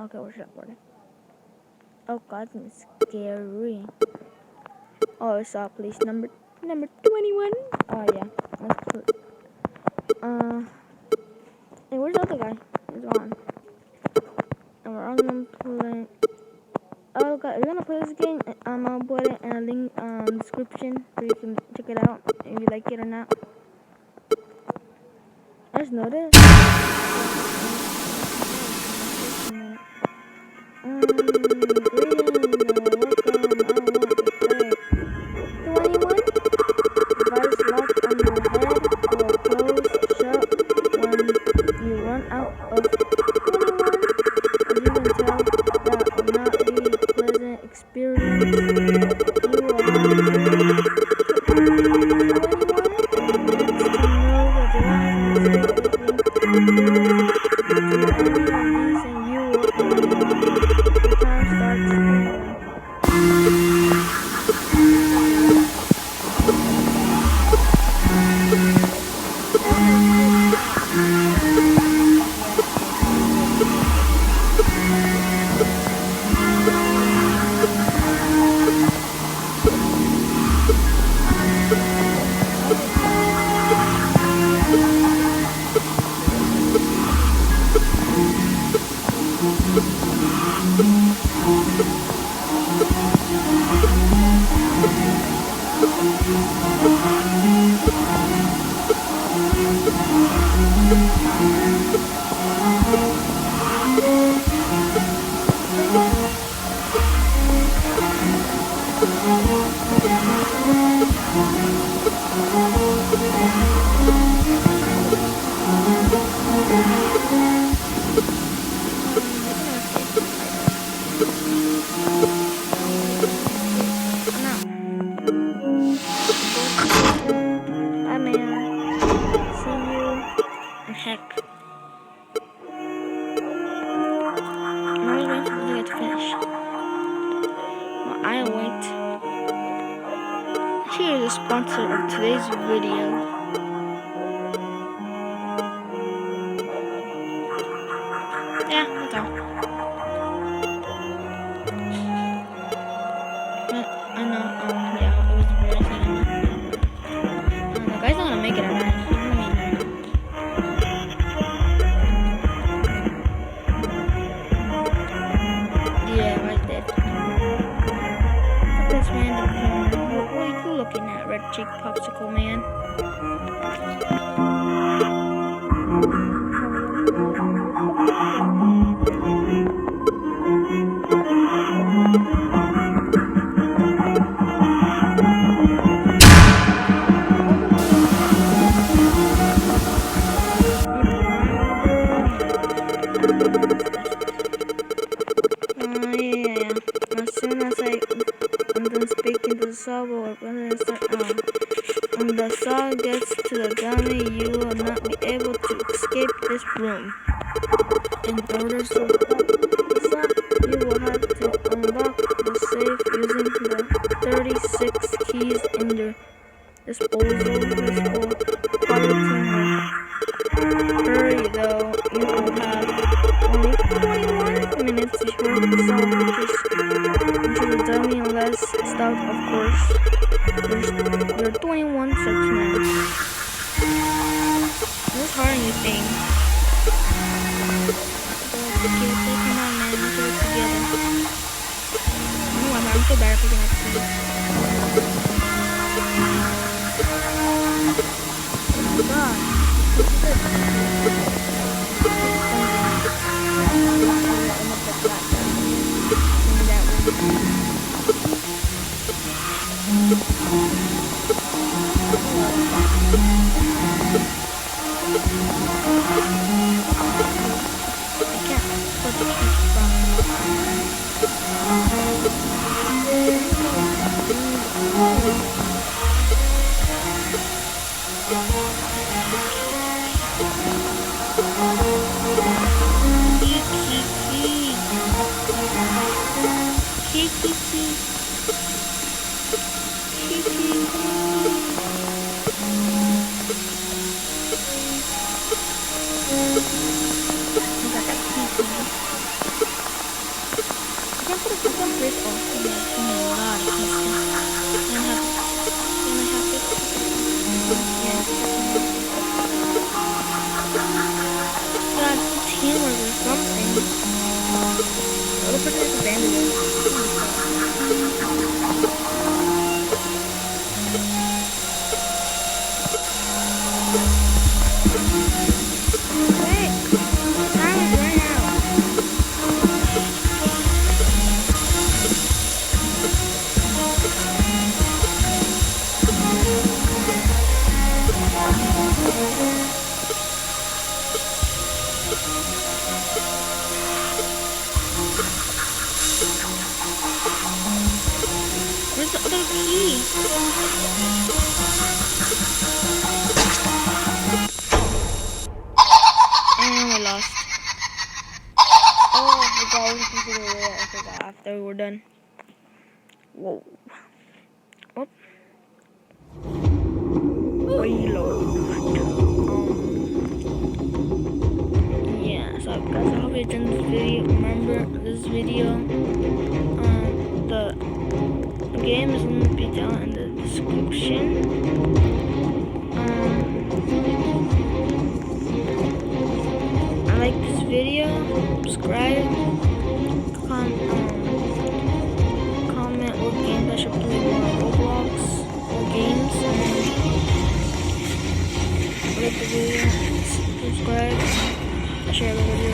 Okay, we're recording. Oh God, it's scary. Oh, I saw police number 21. Oh yeah. Let's put, hey, where's the other guy? He's gone. And we're all gonna play. Oh God, if you wanna play this game, I'll put it in a link description so you can check it out if you like it or not. I just noticed. Here is the sponsor of today's video. Yeah, that's all. I know, yeah, it was very sad. The guy's not gonna make it or not. Yeah, right there. This random corner. What are you looking at, red cheek popsicle man? When the saw gets to the dummy, you will not be able to escape this room. In order to stop the saw, you will have to unlock the safe using the 36 keys in your disposal polytunnel. Hurry though, you will have only 21 minutes before the saw reaches into the dummy unless stopped, of course. There are 21 steps now. This harder than you think. Okay, come on, man. Let's do it together. feel bad if we can actually. Oh my god. Where's the other key? And we lost. Oh, I forgot we can do it. I forgot after we're done. Whoa. Oh. Reload. Yeah, so guys, I hope you enjoyed this video. Remember this video. The game is going to be down in the description. I like this video. Subscribe. Comment what games I should play more on Roblox or games. Like the video. Subscribe. Share the video.